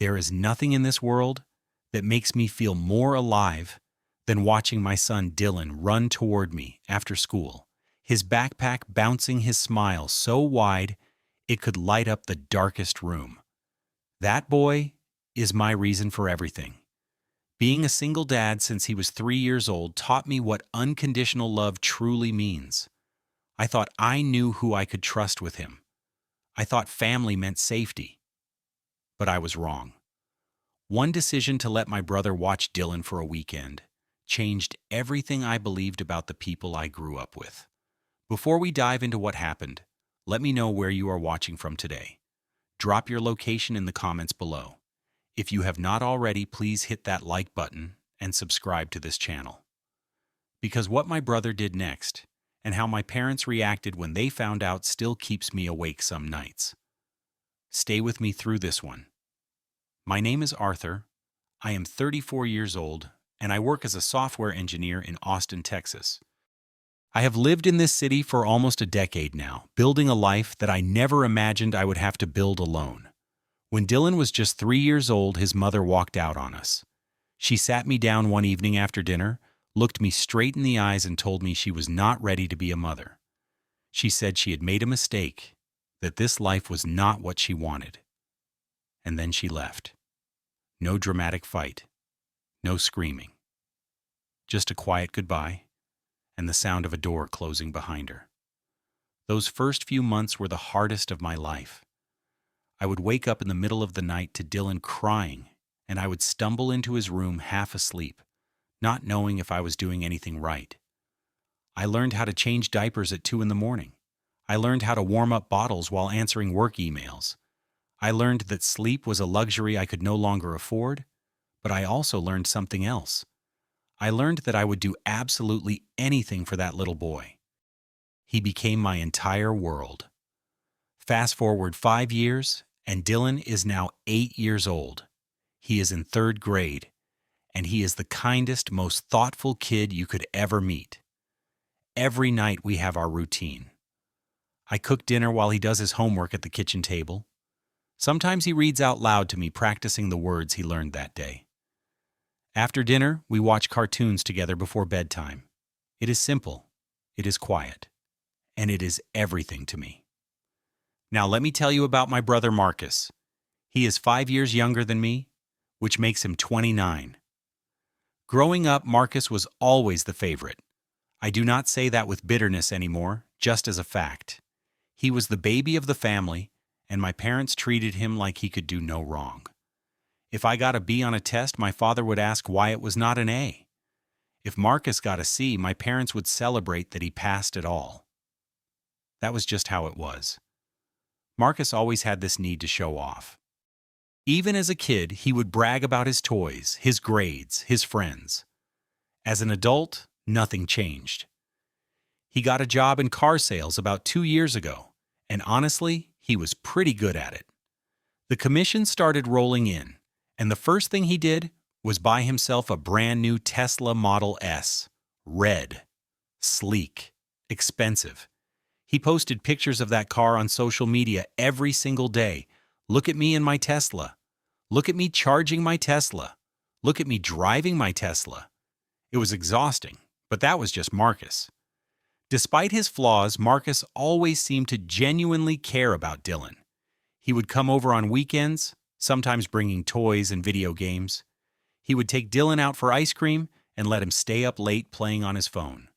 There is nothing in this world that makes me feel more alive than watching my son Dylan run toward me after school, his backpack bouncing his smile so wide it could light up the darkest room. That boy is my reason for everything. Being a single dad since he was 3 years old taught me what unconditional love truly means. I thought I knew who I could trust with him. I thought family meant safety. But I was wrong. One decision to let my brother watch Dylan for a weekend changed everything I believed about the people I grew up with. Before we dive into what happened, let me know where you are watching from today. Drop your location in the comments below. If you have not already, please hit that like button and subscribe to this channel. Because what my brother did next, and how my parents reacted when they found out, still keeps me awake some nights. Stay with me through this one. My name is Arthur. I am 34 years old, and I work as a software engineer in Austin, Texas. I have lived in this city for almost a decade now, building a life that I never imagined I would have to build alone. When Dylan was just 3 years old, his mother walked out on us. She sat me down one evening after dinner, looked me straight in the eyes, and told me she was not ready to be a mother. She said she had made a mistake, that this life was not what she wanted. And then she left. No dramatic fight, no screaming. Just a quiet goodbye, and the sound of a door closing behind her. Those first few months were the hardest of my life. I would wake up in the middle of the night to Dylan crying, and I would stumble into his room half asleep, not knowing if I was doing anything right. I learned how to change diapers at 2 in the morning. I learned how to warm up bottles while answering work emails. I learned that sleep was a luxury I could no longer afford, but I also learned something else. I learned that I would do absolutely anything for that little boy. He became my entire world. Fast forward 5 years, and Dylan is now 8 years old. He is in 3rd grade, and he is the kindest, most thoughtful kid you could ever meet. Every night we have our routine. I cook dinner while he does his homework at the kitchen table. Sometimes he reads out loud to me, practicing the words he learned that day. After dinner, we watch cartoons together before bedtime. It is simple, it is quiet, and it is everything to me. Now let me tell you about my brother Marcus. He is 5 years younger than me, which makes him 29. Growing up, Marcus was always the favorite. I do not say that with bitterness anymore, just as a fact. He was the baby of the family, and my parents treated him like he could do no wrong. If I got a B on a test, my father would ask why it was not an A. If Marcus got a C, my parents would celebrate that he passed it all. That was just how it was. Marcus always had this need to show off. Even as a kid, he would brag about his toys, his grades, his friends. As an adult, nothing changed. He got a job in car sales about 2 years ago, and honestly, he was pretty good at it. The commission started rolling in, and the first thing he did was buy himself a brand new Tesla Model S. Red. Sleek. Expensive. He posted pictures of that car on social media every single day. Look at me in my Tesla. Look at me charging my Tesla. Look at me driving my Tesla. It was exhausting, but that was just Marcus. Despite his flaws, Marcus always seemed to genuinely care about Dylan. He would come over on weekends, sometimes bringing toys and video games. He would take Dylan out for ice cream and let him stay up late playing on his phone.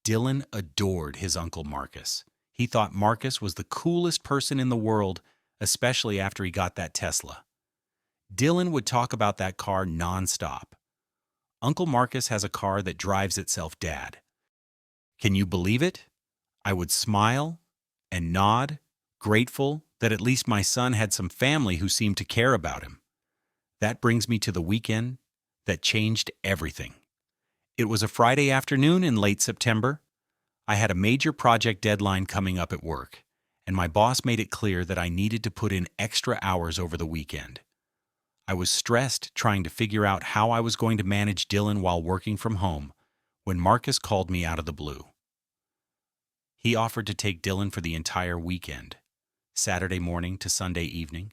Dylan adored his uncle Marcus. He thought Marcus was the coolest person in the world, especially after he got that Tesla. Dylan would talk about that car nonstop. Uncle Marcus has a car that drives itself, Dad. Can you believe it? I would smile and nod, grateful that at least my son had some family who seemed to care about him. That brings me to the weekend that changed everything. It was a Friday afternoon in late September. I had a major project deadline coming up at work, and my boss made it clear that I needed to put in extra hours over the weekend. I was stressed trying to figure out how I was going to manage Dylan while working from home when Marcus called me out of the blue. He offered to take Dylan for the entire weekend, Saturday morning to Sunday evening.